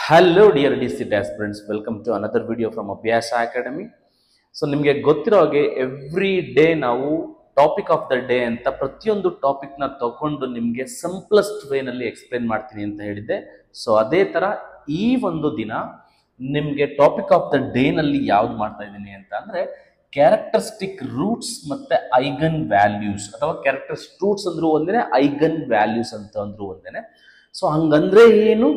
Hello dear DC aspirants, welcome to another video from Abhyasa Academy. So ನಿಮಗೆ ಗೊತ್ತಿರೋ ಹಾಗೆ every day ನಾವು topic of the day ಅಂತ ಪ್ರತಿಯೊಂದು ಟಾಪಿಕ್ ನ ತಗೊಂಡು ನಿಮಗೆ ಸಿಂಪ್ಲೆಸ್ಟ್ ವೇ ನಲ್ಲಿ ಎಕ್ಸ್ಪ್ಲೈನ್ ಮಾಡ್ತೀನಿ ಅಂತ ಹೇಳಿದ್ದೆ. ಸೊ ಅದೇ ತರ ಈ ಒಂದು ದಿನ ನಿಮಗೆ ಟಾಪಿಕ್ ಆಫ್ ದ ಡೇ ನಲ್ಲಿ ಯಾವ್ದು ಮಾಡ್ತಾ ಇದ್ದೀನಿ ಅಂತ ಅಂದ್ರೆ ಕ್ಯಾರೆಕ್ಟರಿಸ್ಟಿಕ್ ರೂಟ್ಸ್ ಮತ್ತೆ ಐಗನ್ ವ್ಯಾಲ್ಯೂಸ್ ಅಥವಾ ಕ್ಯಾರೆಕ್ಟರಿಸ್ಟಿಕ್ ರೂಟ್ಸ್ ಅಂದ್ರೂ ಒಂದೇನೆ, ಐಗನ್ ವ್ಯಾಲ್ಯೂಸ್ ಅಂತ ಅಂದ್ರೂ ಒಂದೇನೆ. ಸೊ ಹಂಗಂದ್ರೆ ಏನು,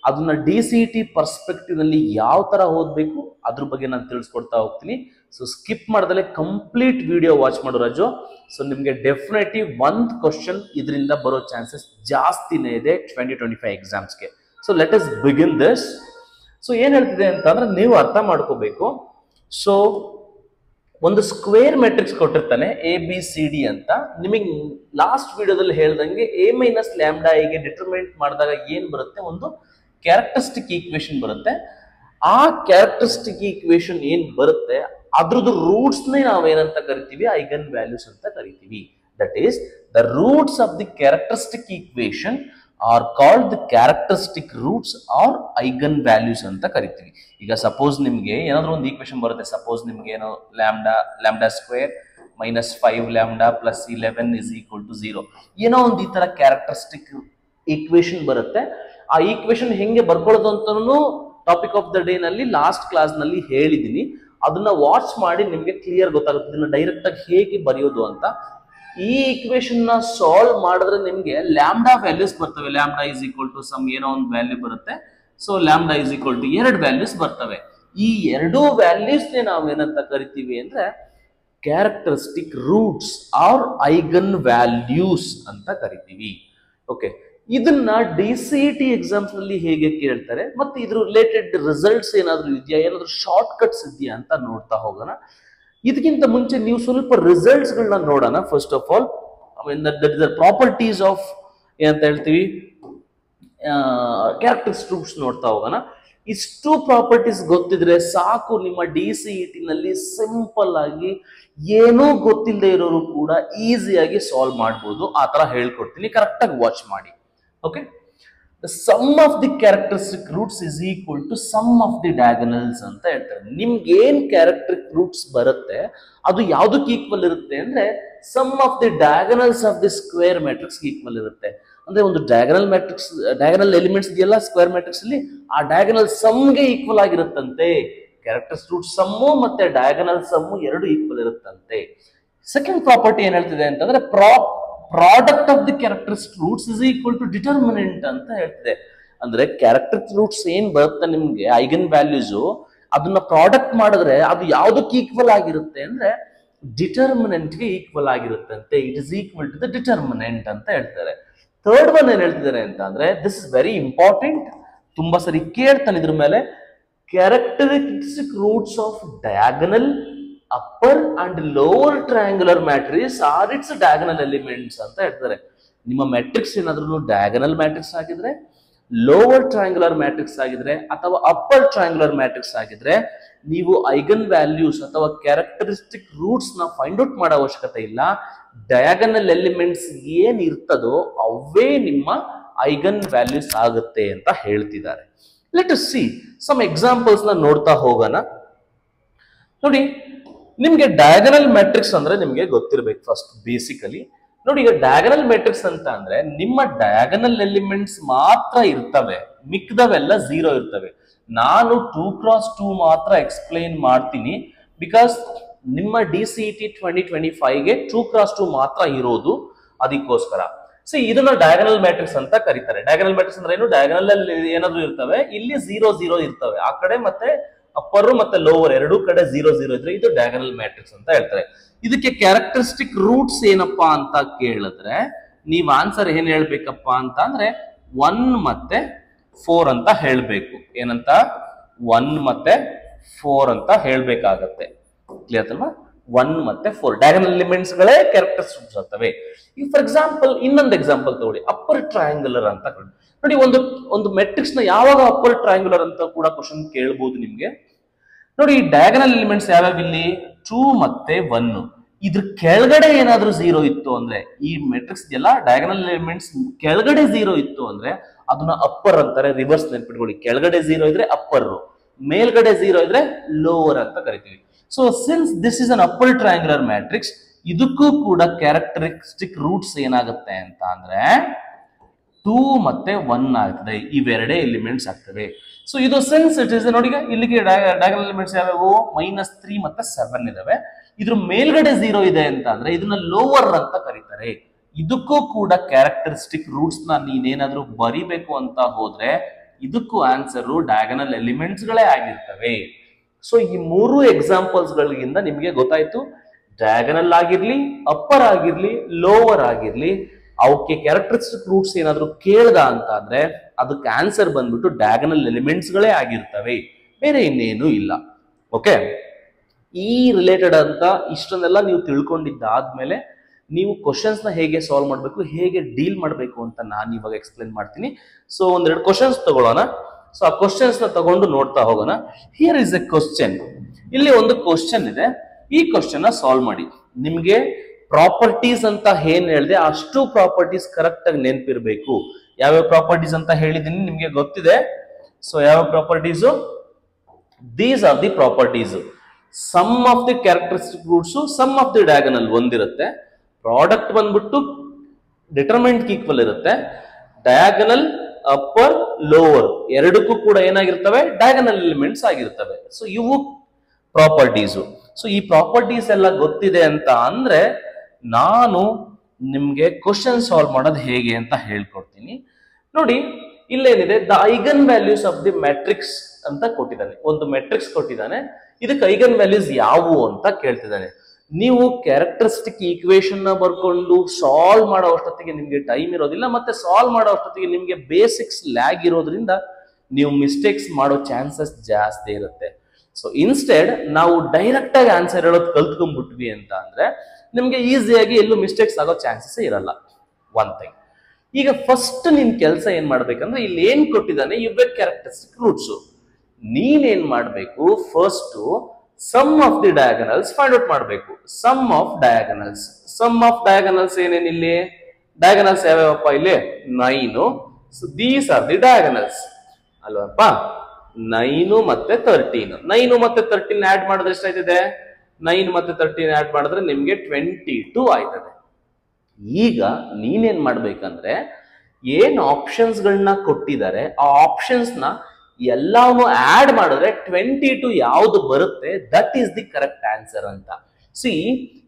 ಅದನ್ನ DCT ಪರ್ಸ್ಪೆಕ್ಟಿವ್ ನಲ್ಲಿ ಯಾವ ತರ ಓದಬೇಕು ಅದ್ರ ಬಗ್ಗೆ ನಾನು ತಿಳಿಸ್ಕೊಡ್ತಾ ಹೋಗ್ತೀನಿ. ಸೊ ಸ್ಕಿಪ್ ಮಾಡ್ದಲೆ ಕಂಪ್ಲೀಟ್ ವಿಡಿಯೋ ವಾಚ್ ಮಾಡೋ ರಾಜು. ಸೊ ನಿಮ್ಗೆ ಡೆಫಿನೆಟ್ಲಿ ಒಂದು ಕ್ವಶನ್ ಇದರಿಂದ ಬರೋ ಚಾನ್ಸಸ್ ಜಾಸ್ತಿನೇ ಇದೆ 2025 ಎಕ್ಸಾಮ್ಸ್ಗೆ. So let us begin this. So ಏನ್ ಹೇಳ್ತಿದೆ ಅಂತಂದ್ರೆ ನೀವು ಅರ್ಥ ಮಾಡ್ಕೋಬೇಕು. ಸೊ ಒಂದು ಸ್ಕ್ವೇರ್ ಮ್ಯಾಟ್ರಿಕ್ಸ್ ಕೊಟ್ಟಿರ್ತಾನೆ ABCD ಅಂತ. ನಿಮಗೆ ಲಾಸ್ಟ್ ವಿಡಿಯೋದಲ್ಲಿ ಹೇಳ್ದಂಗೆ A ಮೈನಸ್ ಲ್ಯಾಂಬ್ಡಾ ಗೆ ಡಿಟರ್ಮಿನೆಂಟ್ ಮಾಡಿದಾಗ ಏನ್ ಬರುತ್ತೆ, ಒಂದು ಕ್ಯಾರೆಕ್ಟರಿಸ್ಟಿಕ್ ಈಕ್ವೇಶನ್ ಬರುತ್ತೆ. ಆ ಕ್ಯಾರೆಕ್ಟರಿಸ್ಟಿಕ್ ಈಕ್ವೇಶನ್ ಏನ್ ಬರುತ್ತೆ ಅದ್ರದ್ದು ರೂಟ್ಸ್ ನೇ ನಾವೇನಂತ ಕರಿತೀವಿ, ಐಗನ್ ವ್ಯಾಲ್ಯೂಸ್ ಅಂತ ಕರಿತೀವಿ. That is the roots of the characteristic equation are called the characteristic roots are eigen values ಅಂತ ಕರಿತೀವಿ. ಈಗ ಸಪೋಸ್ ನಿಮ್ಗೆ ಏನಾದ್ರು ಒಂದು ಈಕ್ವೇಶನ್ ಬರುತ್ತೆ, ಸಪೋಸ್ ನಿಮ್ಗೆ ಏನೋ lambda square minus 5 lambda plus 11 is equal to 0 ಏನೋ ಒಂದು ಈ ತರ ಕ್ಯಾರೆಕ್ಟರಿಸ್ಟಿಕ್ ಈಕ್ವೇಶನ್ ಬರುತ್ತೆ. ಆ ಈಕ್ವೇಶನ್ ಹೆಂಗೆ ಬರ್ಕೊಳ್ಳೋದು ಅಂತಾನು ಟಾಪಿಕ್ ಆಫ್ ದ ಡೇ ನಲ್ಲಿ ಲಾಸ್ಟ್ ಕ್ಲಾಸ್ ನಲ್ಲಿ ಹೇಳಿದೀನಿ. ಅದನ್ನ ವಾಚ್ ಮಾಡಿ ನಿಮ್ಗೆ ಕ್ಲಿಯರ್ ಗೊತ್ತಾಗುತ್ತೆ ಇದನ್ನ ಡೈರೆಕ್ಟ್ ಆಗಿ ಹೇಗೆ ಬರೆಯೋದು ಅಂತ. ಈ ಈಕ್ವೇಶನ್ ನ ಸಾಲ್ವ್ ಮಾಡಿದ್ರೆ ನಿಮ್ಗೆ ಲ್ಯಾಂಬ್ಡಾ ವ್ಯಾಲ್ಯೂಸ್ ಬರ್ತವೆ. Lambda is equal to some ಏನೋ ಒಂದು ವ್ಯಾಲ್ಯೂ ಬರುತ್ತೆ. So lambda is equal to 2 values ಬರ್ತವೆ. ಈ 2 ವ್ಯಾಲ್ಯೂಸ್ ನೇ ನಾವು ಏನಂತ ಕರಿತೀವಿ ಅಂದ್ರೆ characteristic roots are eigen values ಅಂತ ಕರಿತೀವಿ. ಓಕೆ, ಇದನ್ನ DCT ಎಕ್ಸಾಮ್ಸ್ ನಲ್ಲಿ ಹೇಗೆ ಕೇಳ್ತಾರೆ ಮತ್ತೆ ಇದ್ರ ರಿಲೇಟೆಡ್ ರಿಸಲ್ಟ್ಸ್ ಏನಾದ್ರು ಇದೆಯಾ, ಏನಾದ್ರು ಶಾರ್ಟ್ ಕಟ್ಸ್ ಇದೆಯಾ ಅಂತ ನೋಡ್ತಾ ಹೋಗೋಣ. ಇದಕ್ಕಿಂತ ಮುಂಚೆ ನೀವು ಸ್ವಲ್ಪ ರಿಸಲ್ಟ್ಸ್ ಗಳನ್ನ ನೋಡೋಣ. First of all properties of ಏನಂತ ಹೇಳ್ತೀವಿ, ಕ್ಯಾರೆಕ್ಟರಿಸ್ಟಿಕ್ ರೂಟ್ಸ್ ನೋಡ್ತಾ ಹೋಗೋಣ. ಇಷ್ಟು ಪ್ರಾಪರ್ಟೀಸ್ ಗೊತ್ತಿದ್ರೆ ಸಾಕು, ನಿಮ್ಮ DCT ನಲ್ಲಿ ಸಿಂಪಲ್ ಆಗಿ ಏನೂ ಗೊತ್ತಿಲ್ಲದೆ ಇರೋರು ಕೂಡ ಈಸಿಯಾಗಿ ಸಾಲ್ವ್ ಮಾಡ್ಬೋದು. ಆ ತರ ಹೇಳ್ಕೊಡ್ತೀನಿ, ಕರೆಕ್ಟ್ ಆಗಿ ವಾಚ್ ಮಾಡಿ. Okay, the sum of the characteristic roots is equal to sum of the diagonals ಅಂತ ಹೇಳ್ತಾರೆ. ನಿಮ್ಗೆ ಏನ್ ಕ್ಯಾರೆಕ್ಟರಿಸ್ಟಿಕ್ ರೂಟ್ಸ್ ಬರುತ್ತೆ ಅದು ಯಾವ್ದಕ್ಕೆ ಈಕ್ವಲ್ ಇರುತ್ತೆ ಅಂದ್ರೆ sum of the diagonals of the square matrix equal ಇರುತ್ತೆ. ಅಂದ್ರೆ ಒಂದು ಡಯಾಗನಲ್ ಮ್ಯಾಟ್ರಿಕ್ಸ್, ಡಯಾಗನಲ್ ಎಲಿಮೆಂಟ್ಸ್ ಇದೆಯಲ್ಲ ಸ್ಕ್ವೇರ್ ಮ್ಯಾಟ್ರಿಕ್ಸ್ ಅಲ್ಲಿ, ಆ ಡಯಾಗನಲ್ ಸಮ್ಗೆ ಈಕ್ವಲ್ ಆಗಿರುತ್ತಂತೆ. ಕ್ಯಾರೆಕ್ಟರಿಸ್ಟಿಕ್ ರೂಟ್ ಸಮ್ಮು ಮತ್ತೆ ಡಯಾಗನಲ್ ಸಮ್ಮು ಎರಡು ಈಕ್ವಲ್ ಇರುತ್ತಂತೆ. ಸೆಕೆಂಡ್ ಪ್ರಾಪರ್ಟಿ ಏನ್ ಹೇಳ್ತಿದೆ ಅಂತಂದ್ರೆ product of the characteristic roots is equal to determinant ಅಂತ ಹೇಳ್ತಿದೆ. ಅಂದ್ರೆ ಕ್ಯಾರೆಕ್ಟರಿಸ್ಟಿಕ್ ರೂಟ್ಸ್ ಏನ್ ಬರುತ್ತೆ ನಿಮ್ಗೆ ಐಗನ್ ವ್ಯಾಲ್ಯೂಸ್, ಅದನ್ನ ಪ್ರಾಡಕ್ಟ್ ಮಾಡಿದ್ರೆ ಅದು ಯಾವ್ದಕ್ಕೆ ಈಕ್ವಲ್ ಆಗಿರುತ್ತೆ ಅಂದ್ರೆ ಡಿಟರ್ಮಿನೆಂಟ್ ಗೆ ಈಕ್ವಲ್ ಆಗಿರುತ್ತಂತೆ. It is equal to the determinant ಅಂತ ಹೇಳ್ತಾರೆ. ಥರ್ಡ್ ಒನ್ ಏನ್ ಹೇಳ್ತಿದ್ದಾರೆ ಅಂತ ಅಂದ್ರೆ ದಿಸ್ ಇಸ್ ವೆರಿ ಇಂಪಾರ್ಟೆಂಟ್, ತುಂಬಾ ಸರಿ ಕೇಳ್ತಾನೆ ಇದ್ರ ಮೇಲೆ. Characteristic roots of diagonal upper and lower triangular matrix are its diagonal elements ಅಂತ ಹೇಳ್ತಾರೆ. ನಿಮ್ಮ ಮ್ಯಾಟ್ರಿಕ್ಸ್ ಏನಾದ್ರೂ ಡಯಾಗನಲ್ ಮ್ಯಾಟ್ರಿಕ್ಸ್ ಆಗಿದ್ರೆ, ಲೋವರ್ ಟ್ರಯಾಂಗುಲರ್ ಮ್ಯಾಟ್ರಿಕ್ಸ್ ಆಗಿದ್ರೆ ಅಥವಾ ಅಪ್ಪರ್ ಟ್ರಯಾಂಗುಲರ್ ಮ್ಯಾಟ್ರಿಕ್ಸ್ ಆಗಿದ್ರೆ ನೀವು ಐಗನ್ ವ್ಯಾಲ್ಯೂಸ್ ಅಥವಾ ಕ್ಯಾರೆಕ್ಟರಿಸ್ಟಿಕ್ ರೂಟ್ಸ್ ನ ಫೈಂಡ್ ಔಟ್ ಮಾಡೋ ಅವಶ್ಯಕತೆ ಇಲ್ಲ. ಡಯಾಗನಲ್ ಎಲಿಮೆಂಟ್ಸ್ ಏನ್ ಇರ್ತದೋ ಅವೇ ನಿಮ್ಮ ಐಗನ್ ವ್ಯಾಲ್ಯೂಸ್ ಆಗುತ್ತೆ ಅಂತ ಹೇಳ್ತಿದ್ದಾರೆ. Let us see some examples ನ ನೋಡ್ತಾ ಹೋಗೋಣ. ನೋಡಿ, ನಿಮ್ಗೆ ಡಯಾಗನಲ್ ಮ್ಯಾಟ್ರಿಕ್ಸ್ ಅಂದ್ರೆ ನಿಮ್ಗೆ ಗೊತ್ತಿರ್ಬೇಕು ಫಸ್ಟ್ ಬೇಸಿಕಲಿ. ನೋಡಿ, ಈಗ ಡಯಾಗನಲ್ ಮ್ಯಾಟ್ರಿಕ್ಸ್ ಅಂತ ಅಂದ್ರೆ ನಿಮ್ಮ ಡಯಾಗನಲ್ ಎಲಿಮೆಂಟ್ಸ್ ಮಾತ್ರ ಇರ್ತವೆ, ಮಿಕ್ಕದವೆಲ್ಲ 0 ಇರ್ತವೆ. ನಾನು 2x2 ಮಾತ್ರ ಎಕ್ಸ್ಪ್ಲೈನ್ ಮಾಡ್ತೀನಿ ಬಿಕಾಸ್ ನಿಮ್ಮ DCT 2025ಗೆ 2x2 ಮಾತ್ರ ಇರೋದು, ಅದಕ್ಕೋಸ್ಕರ. ಸೊ ಇದನ್ನ ಡಯಾಗನಲ್ ಮ್ಯಾಟ್ರಿಕ್ಸ್ ಅಂತ ಕರೀತಾರೆ. ಡಯಾಗನಲ್ ಮ್ಯಾಟ್ರಿಕ್ಸ್ ಅಂದ್ರೆ ಏನು, ಡಯಾಗನಲ್ ಅಲ್ಲಿ ಏನಾದ್ರು ಇರ್ತವೆ, ಇಲ್ಲಿ 0 0 ಇರ್ತವೆ. ಆ ಕಡೆ ಮತ್ತೆ ಅಪ್ಪರ್ ಮತ್ತೆ ಲೋವರ್ ಎರಡೂ ಕಡೆ 0 0 ಇದ್ರೆ ಇದು ಡಯಾಗನಲ್ ಮ್ಯಾಟ್ರಿಕ್ಸ್ ಅಂತ ಹೇಳ್ತಾರೆ. ಇದಕ್ಕೆ ಕ್ಯಾರೆಕ್ಟರಿಸ್ಟಿಕ್ ರೂಟ್ಸ್ ಏನಪ್ಪಾ ಅಂತ ಕೇಳಿದ್ರೆ ನೀವ್ ಆನ್ಸರ್ ಏನ್ ಹೇಳ್ಬೇಕಪ್ಪ ಅಂತ ಅಂದ್ರೆ 1 ಮತ್ತೆ 4 ಅಂತ ಹೇಳ್ಬೇಕು. ಏನಂತ 1 ಮತ್ತೆ 4 ಅಂತ ಹೇಳ್ಬೇಕಾಗತ್ತೆ. ಕ್ಲಿಯರ್ ಅಲ್ವಾ? 1 ಮತ್ತೆ 4 ಡಯಾಗನಲ್ ಎಲಿಮೆಂಟ್ಸ್ ಗಳೇ ಕ್ಯಾರೆಕ್ಟರಿಸ್ಟಿಕ್ ರೂಟ್ಸ್ ಆಗ್ತವೆ. ಈಗ ಫಾರ್ ಎಕ್ಸಾಂಪಲ್ ಇನ್ನೊಂದು ಎಕ್ಸಾಂಪಲ್ ತಗೊಳ್ಳಿ, ಅಪ್ಪರ್ ಟ್ರಯಾಂಗುಲರ್ ಅಂತ. ನೋಡಿ, ಒಂದು ಮೆಟ್ರಿಕ್ಸ್ ನ ಯಾವಾಗ ಅಪ್ಪರ್ ಟ್ರಯಾಂಗುಲರ್ ಅಂತ ಕೂಡ ಕ್ವಶನ್ ಕೇಳಬಹುದು ನಿಮ್ಗೆ. ನೋಡಿ, ಈ ಡಯಾಗನಲ್ ಎಲಿಮೆಂಟ್ಸ್ ಯಾವ್ಯಾವ ಇಲ್ಲಿ 2 ಮತ್ತೆ 1. ಇದ್ರ ಕೆಳಗಡೆ ಏನಾದ್ರೂ 0 ಇತ್ತು ಅಂದ್ರೆ, ಈ ಮೆಟ್ರಿಕ್ಸ್ ಇದೆಯಲ್ಲ ಡಯಾಗನಲ್ ಎಲಿಮೆಂಟ್ಸ್ ಕೆಳಗಡೆ 0 ಇತ್ತು ಅಂದ್ರೆ ಅದನ್ನ ಅಪ್ಪರ್ ಅಂತಾರೆ. ರಿವರ್ಸ್ ನೆನ್ಪಿಟ್ಕೊಳ್ಳಿ, ಕೆಳಗಡೆ 0 ಇದ್ರೆ ಅಪ್ಪರ್, ಮೇಲ್ಗಡೆ 0 ಇದ್ರೆ ಲೋವರ್ ಅಂತ ಕರಿತೀವಿ. So since this is an upper triangular matrix, ಇದಕ್ಕೂ ಕೂಡ ಕ್ಯಾರೆಕ್ಟರಿಸ್ಟಿಕ್ ರೂಟ್ಸ್ ಏನಾಗುತ್ತೆ ಅಂತ ಅಂದ್ರೆ 2 ಮತ್ತೆ 1 ಆಗ್ತದೆ. ಇವೆರಡೇ ಎಲಿಮೆಂಟ್ಸ್ ಆಗ್ತವೆ. ಸೊ ಇದು ಸಿನ್ಸ್ ಇಟ್ ಇಸ್ ನೋಡಿ, ಇಲ್ಲಿಗೆ ಡಯಾಗನಲ್ ಎಲಿಮೆಂಟ್ಸ್ ಯಾವ್ಯಾವು -3 ಮತ್ತೆ 7 ಇದಾವೆ. ಇದ್ರ ಮೇಲ್ಗಡೆ 0 ಇದೆ ಅಂತ ಅಂದ್ರೆ ಇದನ್ನ ಲೋವರ್ ಅಂತ ಕರೀತಾರೆ. ಇದಕ್ಕೂ ಕೂಡ ಕ್ಯಾರೆಕ್ಟರಿಸ್ಟಿಕ್ ರೂಟ್ಸ್ ನ ನೀನೇನಾದ್ರೂ ಬರಿಬೇಕು ಅಂತ ಹೋದ್ರೆ ಇದಕ್ಕೂ ಆನ್ಸರ್ ಡಯಾಗನಲ್ ಎಲಿಮೆಂಟ್ಸ್ ಗಳೇ ಆಗಿರ್ತವೆ. ಸೊ ಈ 3 ಎಕ್ಸಾಂಪಲ್ಸ್ ಗಳಿಂದ ನಿಮ್ಗೆ ಗೊತ್ತಾಯ್ತು, ಡಯಾಗನಲ್ ಆಗಿರ್ಲಿ, ಅಪ್ಪರ್ ಆಗಿರ್ಲಿ, ಲೋವರ್ ಆಗಿರ್ಲಿ, ಅವಕ್ಕೆ ಕ್ಯಾರೆಕ್ಟರಿಸ್ಟಿಕ್ ರೂಟ್ಸ್ ಏನಾದ್ರು ಕೇಳ್ದ ಅಂತ ಅಂದ್ರೆ ಅದಕ್ಕೆ ಆನ್ಸರ್ ಬಂದ್ಬಿಟ್ಟು ಡಯಾಗನಲ್ ಎಲಿಮೆಂಟ್ಸ್ ಗಳೇ ಆಗಿರ್ತವೆ, ಬೇರೆ ಇನ್ನೇನು ಇಲ್ಲ. ಓಕೆ, ಈ ರಿಲೇಟೆಡ್ ಅಂತ ಇಷ್ಟನ್ನೆಲ್ಲ ನೀವು ತಿಳ್ಕೊಂಡಿದ್ದಾದ್ಮೇಲೆ ನೀವು ಕ್ವಶನ್ಸ್ ನ ಹೇಗೆ ಸಾಲ್ವ್ ಮಾಡಬೇಕು, ಹೇಗೆ ಡೀಲ್ ಮಾಡಬೇಕು ಅಂತ ನಾನು ಇವಾಗ ಎಕ್ಸ್ಪ್ಲೇನ್ ಮಾಡ್ತೀನಿ. ಸೊ ಒಂದೆರಡು ಕ್ವಶನ್ಸ್ ತಗೊಳ್ಳೋಣ. ಸೊ ಆ ಕ್ವಶನ್ಸ್ ನ ತಗೊಂಡು ನೋಡ್ತಾ ಹೋಗೋಣ. Here is A question. ಇಲ್ಲಿ ಒಂದು ಕ್ವಶನ್ ಇದೆ, ಈ ಕ್ವಶನ್ ನ ಸಾಲ್ವ್ ಮಾಡಿ. ನಿಮ್ಗೆ ಪ್ರಾಪರ್ಟೀಸ್ ಅಂತ ಏನ್ ಹೇಳಿದೆ ಅಷ್ಟು ಪ್ರಾಪರ್ಟೀಸ್ ಕರೆಕ್ಟ್ ಆಗಿ ನೆನಪಿರ್ಬೇಕು. ಯಾವ್ಯಾವ ಪ್ರಾಪರ್ಟೀಸ್ ಅಂತ ಹೇಳಿದೀನಿ ನಿಮ್ಗೆ ಗೊತ್ತಿದೆ. ಸೊ ಯಾವ properties? These are the properties. Sum of the characteristic roots, sum of the diagonal ಒಂದಿರುತ್ತೆ, ಪ್ರಾಡಕ್ಟ್ ಬಂದ್ಬಿಟ್ಟು ಡಿಟರ್ಮಿನೆಂಟ್ ಈಕ್ವಲ್ ಇರುತ್ತೆ, ಡಯಾಗನಲ್ ಅಪ್ಪರ್ ಲೋವರ್ ಎರಡಕ್ಕೂ ಕೂಡ ಏನಾಗಿರ್ತವೆ ಡಯಾಗನಲ್ ಎಲಿಮೆಂಟ್ಸ್ ಆಗಿರ್ತವೆ. ಸೊ ಇವು ಪ್ರಾಪರ್ಟೀಸು. ಸೊ ಈ ಪ್ರಾಪರ್ಟೀಸ್ ಎಲ್ಲ ಗೊತ್ತಿದೆ ಅಂತ ಅಂದ್ರೆ ನಾನು ನಿಮ್ಗೆ ಕ್ವಶನ್ ಸಾಲ್ವ್ ಮಾಡೋದು ಹೇಗೆ ಅಂತ ಹೇಳ್ಕೊಡ್ತೀನಿ. ನೋಡಿ, ಇಲ್ಲೇನಿದೆ, the eigen values of the matrix ಅಂತ ಕೊಟ್ಟಿದ್ದಾನೆ. ಒಂದು ಮೆಟ್ರಿಕ್ಸ್ ಕೊಟ್ಟಿದ್ದಾನೆ, ಇದಕ್ಕೆ ಐಗನ್ ವ್ಯಾಲ್ಯೂಸ್ ಯಾವುವು ಅಂತ ಕೇಳ್ತಿದ್ದಾನೆ. ನೀವು ಕ್ಯಾರೆಕ್ಟರಿಸ್ಟಿಕ್ ಈಕ್ವೇಶನ್ ನ ಬರ್ಕೊಂಡು ಸಾಲ್ವ್ ಮಾಡೋ ಅಷ್ಟೊತ್ತಿಗೆ ನಿಮ್ಗೆ ಟೈಮ್ ಇರೋದಿಲ್ಲ, ಮತ್ತೆ ಸಾಲ್ವ್ ಮಾಡೋ ಅಷ್ಟೊತ್ತಿಗೆ ನಿಮ್ಗೆ ಬೇಸಿಕ್ಸ್ ಲ್ಯಾಗ್ ಇರೋದ್ರಿಂದ ನೀವು ಮಿಸ್ಟೇಕ್ಸ್ ಮಾಡೋ ಚಾನ್ಸಸ್ ಜಾಸ್ತಿ ಇರುತ್ತೆ. ಸೊ ಇನ್ಸ್ಟೆಡ್ ನಾವು ಡೈರೆಕ್ಟ್ ಆಗಿ ಆನ್ಸರ್ ಹೇಳೋದು ಕಲ್ತ್ಕೊಂಡ್ಬಿಟ್ವಿ ಅಂತ ಅಂದ್ರೆ ನಿಮ್ಗೆ ಈಸಿಯಾಗಿ ಎಲ್ಲೂ ಮಿಸ್ಟೇಕ್ಸ್ ಆಗೋ ಚಾನ್ಸಸ್ ಇರಲ್ಲ. ಒನ್ ಥಿಂಗ್, ಈಗ ಫಸ್ಟ್ ನಿನ್ ಕೆಲಸ ಏನ್ ಮಾಡ್ಬೇಕಂದ್ರೆ ಇಲ್ಲಿ ಏನ್ ಕೊಟ್ಟಿದ್ದಾನೆ ಇವೆ ಕ್ಯಾರೆಕ್ಟರಿಸ್ಟಿಕ್ ರೂಟ್ಸ್. ನೀನೇನ್ ಮಾಡ್ಬೇಕು, first sum of the diagonals find out ಮಾಡ್ಬೇಕು. ಸಮ್ ಆಫ್ ಡಯಾಗನಲ್ಸ್ ಏನೇನ್ ಇಲ್ಲಿ ಡಯಾಗನಲ್ಸ್ ಯಾವ್ಯಾವಪ್ಪ? ಇಲ್ಲಿ 9. So these are the diagonals ಅಲ್ವಪ್ಪ, 9 ಮತ್ತೆ 13. 9 ಮತ್ತೆ 13 ಆಡ್ ಮಾಡಿದ್ರೆ ಎಷ್ಟಾಯ್ತದೆ? 9 ಮತ್ತೆ 13 ಆಡ್ ಮಾಡಿದ್ರೆ ನಿಮ್ಗೆ 22 ಆಯ್ತದೆ. ಈಗ ನೀನೇನ್ ಮಾಡ್ಬೇಕಂದ್ರೆ ಏನ್ ಆಪ್ಷನ್ಸ್ ಗಳನ್ನ ಕೊಟ್ಟಿದ್ದಾರೆ ಆ ಆಪ್ಷನ್ಸ್ ನ ಎಲ್ಲಾನು ಆಡ್ ಮಾಡಿದ್ರೆ 22 ಯಾವ್ದು ಬರುತ್ತೆ that is the correct answer ಅಂತ. ಸಿ,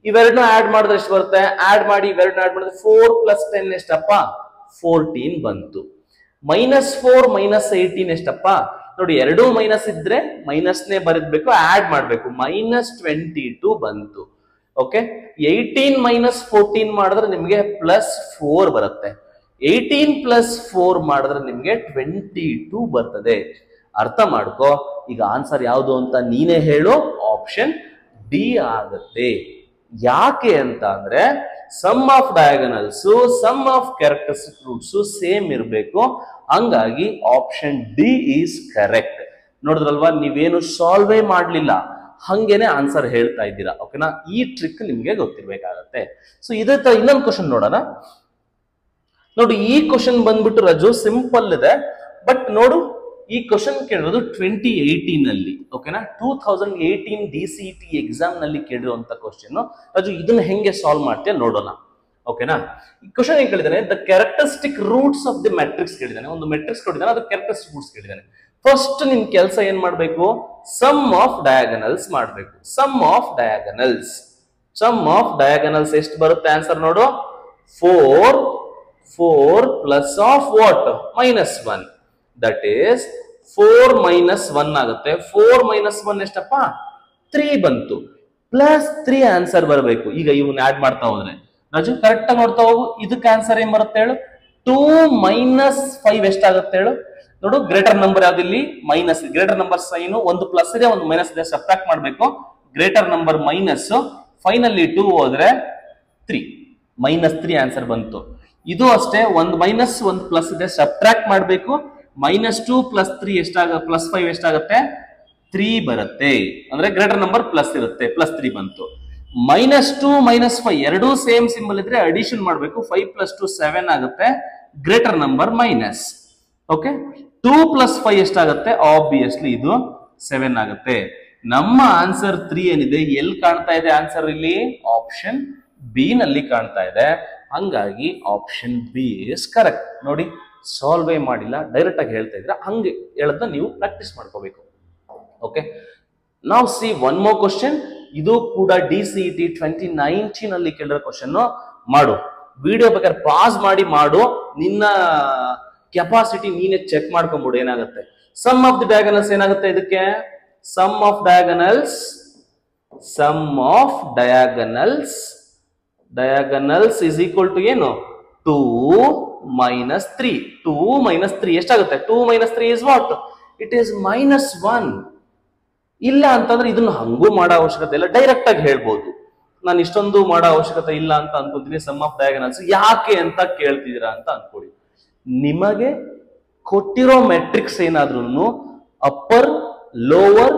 ಇವೆರಡನ್ನ ಆಡ್ ಮಾಡಿದ್ರೆ ಎಷ್ಟು ಬರುತ್ತೆ? ಆಡ್ ಮಾಡಿ ಇವೆರಡನ್ನ ಆಡ್ ಮಾಡಿದ್ರೆ 4 + 10 ಎಷ್ಟಪ್ಪ? 14 ಬಂತು. -4 - 18 ಎಷ್ಟಪ್ಪ? ನೋಡಿ, ಎರಡು ಮೈನಸ್ ಇದ್ರೆ ಮೈನಸ್ನೇ ಬರೀಬೇಕು, ಆಡ್ ಮಾಡ್ಬೇಕು, -22 ಬಂತು. ಓಕೆ, 18 - 14 ಮಾಡಿದ್ರೆ ನಿಮ್ಗೆ +4 ಬರುತ್ತೆ. 18 + 4 ಮಾಡಿದ್ರೆ ನಿಮ್ಗೆ 22 ಬರ್ತದೆ. ಅರ್ಥ ಮಾಡ್ಕೋ. ಈಗ ಆನ್ಸರ್ ಯಾವುದು ಅಂತ ನೀನೇ ಹೇಳು. ಆಪ್ಷನ್ ಡಿ ಆಗುತ್ತೆ. ಯಾಕೆ ಅಂತ ಅಂದ್ರೆ sum of diagonals, sum of characteristic roots same ಇರಬೇಕು. ಹಂಗಾಗಿ ಆಪ್ಷನ್ ಡಿ ಈಸ್ ಕರೆಕ್ಟ್. ನೋಡಿದ್ರಲ್ವಾ, ನೀವೇನು ಸಾಲ್ವೇ ಮಾಡ್ಲಿಲ್ಲ, ಹಂಗೇನೆ ಆನ್ಸರ್ ಹೇಳ್ತಾ ಇದ್ದೀರಾ. ಓಕೆನಾ? ಈ ಟ್ರಿಕ್ ನಿಮ್ಗೆ ಗೊತ್ತಿರ್ಬೇಕಾಗತ್ತೆ. ಸೊ ಇದೇ ತರ ಇನ್ನೊಂದು ಕ್ವಶನ್ ನೋಡೋಣ. ನೋಡಿ, ಈ ಕ್ವಶನ್ ಬಂದ್ಬಿಟ್ಟು ರಜು ಸಿಂಪಲ್ ಇದೆ, ಬಟ್ ನೋಡು ಈ ಕ್ವಶನ್ ಕೇಳಿರೋದು 2018 ನಲ್ಲಿ. ಓಕೆನಾ? 2018 DCET ಎಕ್ಸಾಮ್ ನಲ್ಲಿ ಕೇಳಿರುವಂತ ಕ್ವಶನ್. ರಜು ಇದನ್ನ ಹೆಂಗೆ ಸಾಲ್ವ್ ಮಾಡ್ತೀಯ ನೋಡೋಣ. ಓಕೆನಾ? ಈ ಕ್ವಶನ್ ಏನ್ ಕೇಳಿದಾನೆ? The characteristic roots of the matrix ಕೇಳಿದಾನೆ. ಒಂದು ಮ್ಯಾಟ್ರಿಕ್ಸ್ ಕೊಟ್ಟಿದ್ದಾನೆ, ಅದು ಕ್ಯಾರೆಕ್ಟರಿಸ್ಟಿಕ್ ರೂಟ್ಸ್ ಕೇಳಿದಾನೆ. ಫಸ್ಟ್ ನಿನ್ ಕೆಲಸ ಏನ್ ಮಾಡ್ಬೇಕು? ಸಮ್ ಆಫ್ ಡಯಾಗನಲ್ಸ್ ಮಾಡ್ಬೇಕು. ಸಮ್ ಆಫ್ ಡಯಾಗನಲ್ಸ್ ಎಷ್ಟು ಬರುತ್ತೆ ಆನ್ಸರ್ ನೋಡು? 4 plus of what? -1. That is 4 - 1 ಆಗುತ್ತೆ. 4 - 1 ಎಷ್ಟಪ್ಪ? 3 ಬಂತು. +3 ಆನ್ಸರ್ ಬರಬೇಕು. ಈಗ ಇವನ್ನ ಆಡ್ ಮಾಡ್ತಾ ಹೋದ್ರೆ ರಾಜು ಕರೆಕ್ಟ್ ಆಗಿ ನೋಡ್ತಾ ಹೋಗು. ಇದಕ್ಕೆ ಆನ್ಸರ್ ಏನ್ ಬರುತ್ತೆ ಹೇಳು? 2 - 5 ಎಷ್ಟಾಗುತ್ತೆ ಹೇಳು? ನೋಡು, ಗ್ರೇಟರ್ ನಂಬರ್ ಯಾವ್ದು ಇಲ್ಲಿ? ಮೈನಸ್. ಗ್ರೇಟರ್ ನಂಬರ್ ಸೈನು ಒಂದು ಪ್ಲಸ್ ಇದೆ, ಒಂದು ಮೈನಸ್ ಇದೆ, ಸಬ್ಟ್ರಾಕ್ಟ್ ಮಾಡ್ಬೇಕು. ಗ್ರೇಟರ್ ನಂಬರ್ ಮೈನಸ್, ಫೈನಲಿ 2 ಹೋದ್ರೆ 3, -3 ಆನ್ಸರ್ ಬಂತು. ಇದು ಅಷ್ಟೇ, ಒಂದು ಮೈನಸ್ ಒಂದು ಪ್ಲಸ್ ಇದೆ, ಸಬ್ಟ್ರಾಕ್ಟ್ ಮಾಡ್ಬೇಕು. -2 + 3 +5 ಎಷ್ಟಾಗುತ್ತೆ? 3 ಬರುತ್ತೆ. ಅಂದ್ರೆ ಗ್ರೇಟರ್ ನಂಬರ್ ಪ್ಲಸ್ ಇರುತ್ತೆ, +3 ಬಂತು. -2 -5 ಎರಡೂ ಸೇಮ್ ಸಿಂಬಲ್ ಇದ್ರೆ ಅಡಿಷನ್ ಮಾಡಬೇಕು. 5 + 2 7 ಆಗುತ್ತೆ, ಗ್ರೇಟರ್ ನಂಬರ್ ಮೈನಸ್. ಓಕೆ, 2 + 5 ಎಷ್ಟಾಗುತ್ತೆ? ಆಬ್ವಿಯಸ್ಲಿ ಇದು 7 ಆಗುತ್ತೆ. ನಮ್ಮ ಆನ್ಸರ್ 3 ಏನಿದೆ ಎಲ್ಲಿ ಕಾಣ್ತಾ ಇದೆ? ಆನ್ಸರ್ ಇಲ್ಲಿ ಆಪ್ಷನ್ ಬಿ ನಲ್ಲಿ ಕಾಣ್ತಾ ಇದೆ. ಹಂಗಾಗಿ ಆಪ್ಷನ್ ಬಿ ಇಸ್ ಕರೆಕ್ಟ್. ನೋಡಿ, ಸಾಲ್ವೇ ಮಾಡಿಲ್ಲ, ಡೈರೆಕ್ಟ್ ಆಗಿ ಹೇಳ್ತಾ ಇದ್ರೆ ಹಂಗೆ ಹೇಳೋದನ್ನ ನೀವು ಪ್ರಾಕ್ಟೀಸ್ ಮಾಡ್ಕೋಬೇಕು. ಓಕೆ, ನಾವು ಸಿ ಒನ್ ಮೋರ್ ಕ್ವಶನ್. ಇದು ಕೂಡ DCET 2019 ಅಲ್ಲಿ ಕೇಳಿರೋ ಕ್ವಶನ್. ಮಾಡು, ವಿಡಿಯೋ ಬೇಕಾದ್ರೆ ಪಾಸ್ ಮಾಡಿ ಮಾಡು, ನಿನ್ನ ಕೆಪಾಸಿಟಿ ನೀನೇ ಚೆಕ್ ಮಾಡ್ಕೊಂಡ್ಬಿಡು ಏನಾಗುತ್ತೆ. ಸಮ್ ಆಫ್ ದಿ ಡಯಾಗನಲ್ಸ್ ಏನಾಗುತ್ತೆ ಇದಕ್ಕೆ? Sum of diagonals is equal to ಏನು? 2 - 3. 2 - 3 ಎಷ್ಟಾಗುತ್ತೆ? 2 - 3 ಇಸ್ ವಾಟ್? It is -1. ಇಲ್ಲ ಅಂತಂದ್ರೆ ಇದನ್ನ ಹಂಗೂ ಮಾಡೋ ಅವಶ್ಯಕತೆ ಇಲ್ಲ, ಡೈರೆಕ್ಟ್ ಆಗಿ ಹೇಳ್ಬೋದು. ನಾನು ಇಷ್ಟೊಂದು ಮಾಡೋ ಅವಶ್ಯಕತೆ ಇಲ್ಲ ಅಂತ ಅನ್ಕೊಂತೀನಿ. ಸಮ್ ಆಫ್ ಡಯಾಗನಲ್ಸ್ ಯಾಕೆ ಅಂತ ಕೇಳ್ತಿದ್ದೀರಾ ಅಂತ ಅನ್ಕೊಳ್ಳಿ. ನಿಮಗೆ ಕೊಟ್ಟಿರೋ ಮೆಟ್ರಿಕ್ಸ್ ಏನಾದ್ರೂ ಅಪ್ಪರ್, ಲೋವರ್,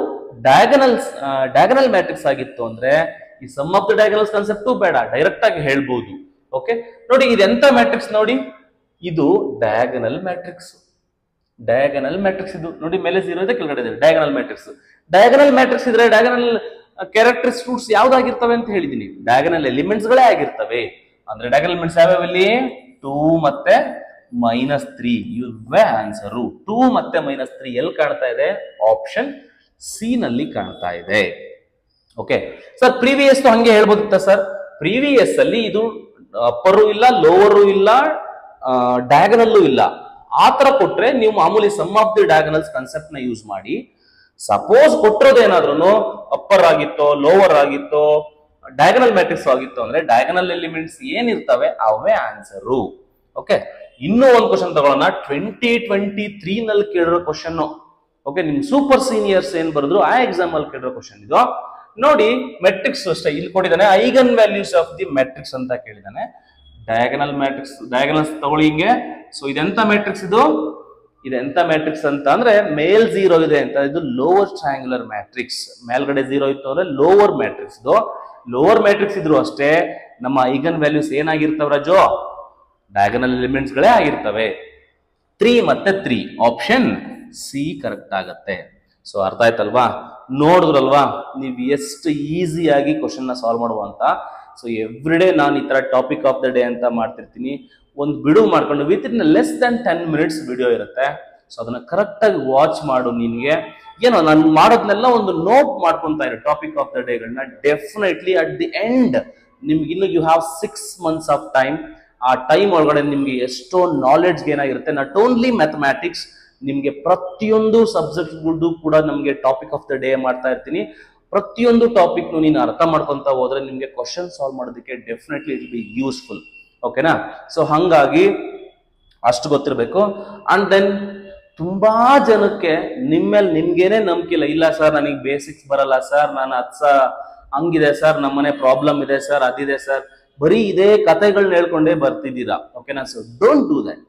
ಡಯಾಗನಲ್ ಮ್ಯಾಟ್ರಿಕ್ಸ್ ಆಗಿತ್ತು ಅಂದ್ರೆ ಈ sum of the diagonals concept ಬೇಡ, ಡೈರೆಕ್ಟ್ ಆಗಿ ಹೇಳ್ಬೋದು. ಓಕೆ, ನೋಡಿ ಇದೆಂತ ಮ್ಯಾಟ್ರಿಕ್ಸ್ ನೋಡಿ, ಇದು ಡಯಾಗನಲ್ ಮ್ಯಾಟ್ರಿಕ್ಸ್. ಇದು ನೋಡಿ, ಮೇಲೆ 0 ಇದೆ, ಕೆಳಗಡೆ ಇದೆ. ಡಯಾಗನಲ್ ಮ್ಯಾಟ್ರಿಕ್ಸ್ ಇದ್ರೆ ಡಯಾಗನಲ್ ಕ್ಯಾರೆಕ್ಟರಿಸ್ಟಿಕ್ಸ್ ಯಾವ್ದಾಗಿರ್ತವೆ ಅಂತ ಹೇಳಿದೀನಿ? ಡಯಾಗನಲ್ ಎಲಿಮೆಂಟ್ಸ್ ಗಳೇ ಆಗಿರ್ತವೆ. ಅಂದ್ರೆ ಡಯಾಗನಲ್ ಎಲಿಮೆಂಟ್ಸ್ ಯಾವ್ಯಾವಲ್ಲಿ? 2 ಮತ್ತೆ -3 ಇವೇ ಆನ್ಸರು. 2 ಮತ್ತೆ -3 ಎಲ್ಲಿ ಕಾಣ್ತಾ ಇದೆ? ಆಪ್ಷನ್ ಸಿ ನಲ್ಲಿ ಕಾಣ್ತಾ ಇದೆ. ಓಕೆ ಸರ್, ಪ್ರೀವಿಯಸ್ ಹಂಗೆ ಹೇಳ್ಬೋದಿತ್ತ ಸರ್? ಪ್ರೀವಿಯಸ್ ಅಲ್ಲಿ ಇದು ಅಪ್ಪರು ಇಲ್ಲ, ಲೋವರು ಇಲ್ಲ, ಡಯಾಗನಲ್ಲೂ ಇಲ್ಲ. ಆತರ ಕೊಟ್ರೆ ನೀವು ಮಾಮೂಲಿ sum of the diagonals concept ನ ಯೂಸ್ ಮಾಡಿ. ಸಪೋಸ್ ಕೊಟ್ಟಿರೋದೇನಾದ್ರೂ ಅಪ್ಪರ್ ಆಗಿತ್ತೋ, ಲೋವರ್ ಆಗಿತ್ತೋ, ಡಯಾಗನಲ್ ಮ್ಯಾಟ್ರಿಕ್ಸ್ ಆಗಿತ್ತು ಅಂದ್ರೆ ಡಯಾಗನಲ್ ಎಲಿಮೆಂಟ್ಸ್ ಏನಿರ್ತವೆ ಅವೇ ಆನ್ಸರು. ಓಕೆ, ಇನ್ನೂ ಒಂದು ಕ್ವಶನ್ ತಗೊಳ್ಳೋಣ. 2023 ನಲ್ಲಿ ಕೇಳಿರೋ ಕ್ವಶನ್. ಓಕೆ, ನಿಮ್ ಸೂಪರ್ ಸೀನಿಯರ್ಸ್ ಏನ್ ಬರೆದ್ರು ಆ ಎಕ್ಸಾಮ್ ಅಲ್ಲಿ ಕೇಳಿರೋ ಕ್ವಶನ್ ಇದು. ನೋಡಿ, ಮೆಟ್ರಿಕ್ಸ್ ಅಷ್ಟೇ ಇಲ್ಲಿ ಕೊಟ್ಟಿದ್ದಾನೆ. Eigen values of the matrix ಅಂತ ಕೇಳಿದಾನೆ. ಡಯಾಗನಲ್ಸ್ ತಗೊಳ್ಳಿ ಹಿಂಗೆ. ಸೊ ಇದೆಂತ ಮ್ಯಾಟ್ರಿಕ್ಸ್ ಇದು? ಇದೆಂತ ಮ್ಯಾಟ್ರಿಕ್ಸ್ ಅಂತ ಅಂದ್ರೆ ಮೇಲ್ 0 ಇದೆ ಅಂತ, ಇದು ಲೋವರ್ ಟ್ರಯಾಂಗ್ಯುಲರ್ ಮ್ಯಾಟ್ರಿಕ್ಸ್. ಮೇಲ್ಗಡೆ 0 ಇತ್ತು ಅಂದ್ರೆ ಲೋವರ್ ಮ್ಯಾಟ್ರಿಕ್ಸ್. ಲೋವರ್ ಮ್ಯಾಟ್ರಿಕ್ಸ್ ಇದ್ರು ಅಷ್ಟೇ ನಮ್ಮ ಐಗನ್ ವ್ಯಾಲ್ಯೂಸ್ ಏನಾಗಿರ್ತವೆ ರಾಜು? ಡಯಾಗನಲ್ ಎಲಿಮೆಂಟ್ಸ್ ಗಳೇ ಆಗಿರ್ತವೆ. 3 ಮತ್ತೆ 3 ಆಪ್ಷನ್ ಸಿ ಕರೆಕ್ಟ್ ಆಗತ್ತೆ. ಸೊ ಅರ್ಥ ಆಯ್ತಲ್ವಾ? ನೋಡಿದ್ರಲ್ವಾ ನೀವು ಎಷ್ಟು ಈಸಿಯಾಗಿ ಕ್ವಶನ್ ನ ಸಾಲ್ವ್ ಮಾಡುವ ಅಂತ. ಸೊ ಎವ್ರಿ ಡೇ ನಾನು ಈ ತರ ಟಾಪಿಕ್ ಆಫ್ ದ ಡೇ ಅಂತ ಮಾಡ್ತಿರ್ತೀನಿ. ಒಂದು ಬಿಡು ಮಾಡ್ಕೊಂಡು within less than 10 minutes video ಇರುತ್ತೆ. ಸೊ ಅದನ್ನ ಕರೆಕ್ಟ್ ಆಗಿ ವಾಚ್ ಮಾಡು. ನಿನ್ಗೆ ಏನೋ ನಾನು ಮಾಡೋದ್ನೆಲ್ಲ ಒಂದು ನೋಟ್ ಮಾಡ್ಕೊಂತ ಇರೋ ಟಾಪಿಕ್ ಆಫ್ ದ ಡೇಗಳನ್ನ. ಡೆಫಿನೆಟ್ಲಿ ಅಟ್ ದಿ ಎಂಡ್ ನಿಮ್ಗೆ ಇನ್ನು you have 6 months of time. ಆ ಟೈಮ್ ಒಳಗಡೆ ನಿಮ್ಗೆ ಎಷ್ಟೋ ನಾಲೆಡ್ಜ್ ಏನಾಗಿರುತ್ತೆ. ನಾಟ್ ಓನ್ಲಿ ಮ್ಯಾಥಮ್ಯಾಟಿಕ್ಸ್, ನಿಮ್ಗೆ ಪ್ರತಿಯೊಂದು ಸಬ್ಜೆಕ್ಟ್ಗಳದ್ದು ಕೂಡ ನಮ್ಗೆ ಟಾಪಿಕ್ ಆಫ್ ದ ಡೇ ಮಾಡ್ತಾ ಇರ್ತೀನಿ. ಪ್ರತಿಯೊಂದು ಟಾಪಿಕ್ ನೀನು ಅರ್ಥ ಮಾಡ್ಕೊಂತ ಹೋದ್ರೆ ನಿಮ್ಗೆ ಕ್ವಶನ್ ಸಾಲ್ವ್ ಮಾಡೋದಕ್ಕೆ ಡೆಫಿನೆಟ್ಲಿ ಇಟ್ ಬಿ ಯೂಸ್ಫುಲ್. ಓಕೆನಾ? ಸೊ ಹಂಗಾಗಿ ಅಷ್ಟು ಗೊತ್ತಿರಬೇಕು. ಅಂಡ್ ದೆನ್ ತುಂಬಾ ಜನಕ್ಕೆ ನಿಮ್ಮೇಲೆ ನಿಮ್ಗೇನೆ ನಂಬಿಕೆ ಇಲ್ಲ. ಇಲ್ಲ ಸರ್ ನನಗೆ ಬೇಸಿಕ್ಸ್ ಬರಲ್ಲ ಸರ್, ನಾನು ಹಂಗಿದೆ ಸರ್, ನಮ್ಮನೆ ಪ್ರಾಬ್ಲಮ್ ಇದೆ ಸರ್, ಅದಿದೆ ಸರ್, ಬರೀ ಇದೇ ಕಥೆಗಳನ್ನ ಹೇಳ್ಕೊಂಡೇ ಬರ್ತಿದ್ದೀರಾ. ಓಕೆನಾ? So don't do that.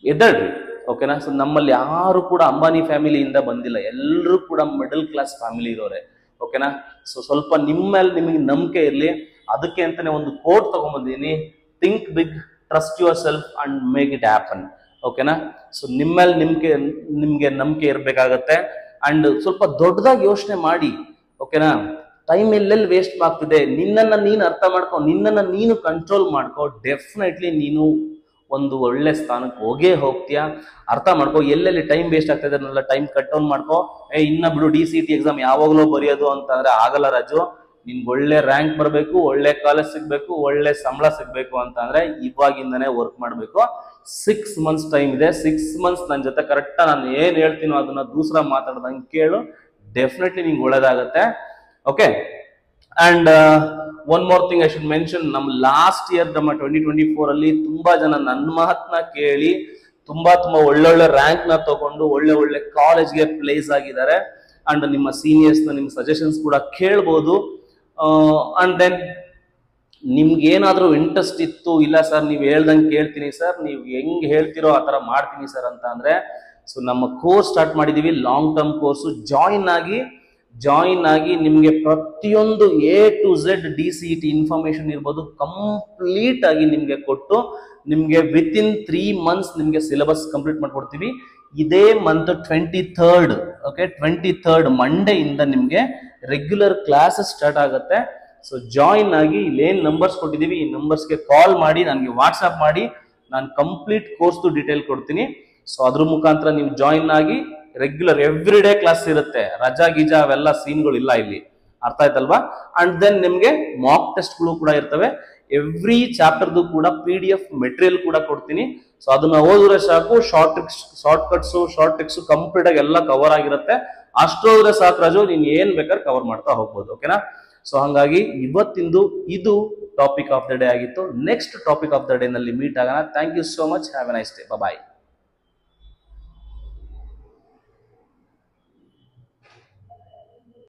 ಎದ್ದೇಳ್ರಿ. ಓಕೆನಾ? ಸೊ ನಮ್ಮಲ್ಲಿ ಯಾರು ಕೂಡ ಅಂಬಾನಿ ಫ್ಯಾಮಿಲಿಯಿಂದ ಬಂದಿಲ್ಲ, ಎಲ್ಲರೂ ಕೂಡ ಮಿಡಲ್ ಕ್ಲಾಸ್ ಫ್ಯಾಮಿಲಿ ಇರೋರೆ. ಓಕೆನಾ? ಸೊ ಸ್ವಲ್ಪ ನಿಮ್ಮಲ್ಲಿ ನಿಮಗೆ ನಂಬಿಕೆ ಇರಲಿ. ಅದಕ್ಕೆ ಅಂತಾನೆ ಒಂದು ಕೋಟ್ ತಗೊಂಡ್ಬಂದಿದ್ದೀನಿ, think big, trust yourself and make it happen. ಓಕೆನಾ? ಸೊ ನಿಮ್ಮಲ್ಲಿ ನಿಮ್ಗೆ ನಂಬಿಕೆ ಇರಬೇಕಾಗತ್ತೆ. ಅಂಡ್ ಸ್ವಲ್ಪ ದೊಡ್ಡದಾಗಿ ಯೋಚನೆ ಮಾಡಿ. ಓಕೆನಾ? ಟೈಮ್ ಎಲ್ಲೆಲ್ಲಿ ವೇಸ್ಟ್ ಆಗ್ತಿದೆ, ನಿನ್ನನ್ನು ನೀನು ಅರ್ಥ ಮಾಡ್ಕೊ, ನಿನ್ನನ್ನು ನೀನು ಕಂಟ್ರೋಲ್ ಮಾಡ್ಕೊ. ಡೆಫಿನೆಟ್ಲಿ ನೀನು ಒಂದು ಒಳ್ಳೆ ಸ್ಥಾನಕ್ಕೆ ಹೋಗೇ ಹೋಗ್ತೀಯಾ. ಅರ್ಥ ಮಾಡ್ಕೋ, ಎಲ್ಲೆಲ್ಲಿ ಟೈಮ್ ವೇಸ್ಟ್ ಆಗ್ತಾ ಇದೆ ಟೈಮ್ ಕಟ್ ಡೌನ್ ಮಾಡ್ಕೋ. ಇನ್ನ ಬಿಡು, DCET ಎಕ್ಸಾಮ್ ಯಾವಾಗಲೂ ಬರೆಯೋದು ಅಂತಂದ್ರೆ ಆಗಲ್ಲ ರಾಜು. ನಿನ್ಗೆ ಒಳ್ಳೆ ರ್ಯಾಂಕ್ ಬರಬೇಕು, ಒಳ್ಳೆ ಕಾಲೇಜ್ ಸಿಗ್ಬೇಕು, ಒಳ್ಳೆ ಸಂಬಳ ಸಿಗ್ಬೇಕು ಅಂತಂದ್ರೆ ಇವಾಗಿಂದನೇ ವರ್ಕ್ ಮಾಡ್ಬೇಕು. 6 months ಟೈಮ್ ಇದೆ. 6 months ನನ್ನ ಜೊತೆ ಕರೆಕ್ಟ್ ನಾನು ಏನ್ ಹೇಳ್ತೀನೋ ಅದನ್ನ ದೂಸರ ಮಾತಾಡ್ದಂಗೆ ಕೇಳು. ಡೆಫಿನೆಟ್ಲಿ ನಿಂಗೆ ಒಳ್ಳೇದಾಗತ್ತೆ. Okay, and one more thing I should mention, ನಮ್ಮ ಲಾಸ್ಟ್ ಇಯರ್ ನಮ್ಮ 2024 ಅಲ್ಲಿ ತುಂಬಾ ಜನ ನನ್ನ ಮಾತನ್ನ ಕೇಳಿ ತುಂಬಾ ಒಳ್ಳೊಳ್ಳೆ ರ್ಯಾಂಕ್ ನ ತಗೊಂಡು ಒಳ್ಳೆ ಕಾಲೇಜ್ಗೆ ಪ್ಲೇಸ್ ಆಗಿದ್ದಾರೆ. ಅಂಡ್ ನಿಮ್ಮ ಸೀನಿಯರ್ಸ್ ನ ನಿಮ್ಮ ಸಜೆಷನ್ಸ್ ಕೂಡ ಕೇಳ್ಬೋದು. ಅಂಡ್ ದೆನ್ ನಿಮ್ಗೆ ಏನಾದ್ರೂ ಇಂಟ್ರೆಸ್ಟ್ ಇತ್ತು, ಇಲ್ಲ ಸರ್ ನೀವು ಹೇಳ್ದಂಗೆ ಕೇಳ್ತೀನಿ ಸರ್, ನೀವು ಹೆಂಗ್ ಹೇಳ್ತಿರೋ ಆ ತರ ಮಾಡ್ತೀನಿ ಸರ್ ಅಂತ ಅಂದ್ರೆ, ಸೊ ನಮ್ಮ ಕೋರ್ಸ್ ಸ್ಟಾರ್ಟ್ ಮಾಡಿದೀವಿ, ಲಾಂಗ್ ಟರ್ಮ್ ಕೋರ್ಸ್. ಜಾಯಿನ್ ಆಗಿ ಜಾಯಿನ್ ಆಗಿ ನಿಮಗೆ ಪ್ರತಿಯೊಂದು A to Z DCET information ಇರ್ಬೋದು ಕಂಪ್ಲೀಟ್ ಆಗಿ ನಿಮಗೆ ಕೊಟ್ಟು ನಿಮಗೆ ವಿತ್ ಇನ್ 3 months ನಿಮಗೆ ಸಿಲೆಬಸ್ ಕಂಪ್ಲೀಟ್ ಮಾಡ್ಕೊಡ್ತೀವಿ. ಇದೇ month 23rd okay 23rd Monday ಇಂದ ನಿಮಗೆ ರೆಗ್ಯುಲರ್ ಕ್ಲಾಸಸ್ ಸ್ಟಾರ್ಟ್ ಆಗುತ್ತೆ. ಸೊ ಜಾಯಿನ್ ಆಗಿ ಇಲ್ಲೇನು ನಂಬರ್ಸ್ ಕೊಟ್ಟಿದ್ದೀವಿ ಈ ನಂಬರ್ಸ್ಗೆ ಕಾಲ್ ಮಾಡಿ ನನಗೆ ವಾಟ್ಸ್ಆಪ್ ಮಾಡಿ ನಾನು ಕಂಪ್ಲೀಟ್ ಕೋರ್ಸ್ದು ಡೀಟೇಲ್ ಕೊಡ್ತೀನಿ. ಸೊ ಅದ್ರ ಮುಖಾಂತರ ನೀವು ಜಾಯಿನ್ ಆಗಿ ರೆಗ್ಯುಲರ್ ಎವ್ರಿ ಡೇ ಕ್ಲಾಸ್ ಇರುತ್ತೆ, ರಜಾ ಗೀಜಾ ಅವೆಲ್ಲ ಸೀನ್ಗಳು ಇಲ್ಲ ಇಲ್ಲಿ, ಅರ್ಥ ಆಯ್ತಲ್ವಾ? ಅಂಡ್ ದೆನ್ ನಿಮ್ಗೆ ಮಾಕ್ ಟೆಸ್ಟ್ಗಳು ಕೂಡ ಇರ್ತವೆ. ಎವ್ರಿ ಚಾಪ್ಟರ್ದು ಕೂಡ PDF ಮೆಟೀರಿಯಲ್ ಕೂಡ ಕೊಡ್ತೀನಿ. ಸೊ ಅದನ್ನ ಓದಿದ್ರೆ ಸಾಕು, ಶಾರ್ಟ್ ಟ್ರಿಕ್ಸ್ ಕಂಪ್ಲೀಟ್ ಆಗಿ ಎಲ್ಲ ಕವರ್ ಆಗಿರುತ್ತೆ. ಅಷ್ಟೋದ್ರೆ ಸಾಕು ರಾಜು, ನೀನ್ ಏನ್ ಬೇಕಾದ್ರೆ ಕವರ್ ಮಾಡ್ತಾ ಹೋಗ್ಬೋದು. ಓಕೆನಾ? ಸೊ ಹಂಗಾಗಿ ಇವತ್ತಿಂದು ಇದು ಟಾಪಿಕ್ ಆಫ್ ದ ಡೇ ಆಗಿತ್ತು. Next topic of the day ನಲ್ಲಿ ಮೀಟ್ ಆಗೋಣ. Thank you so much. Have a nice day. Bye.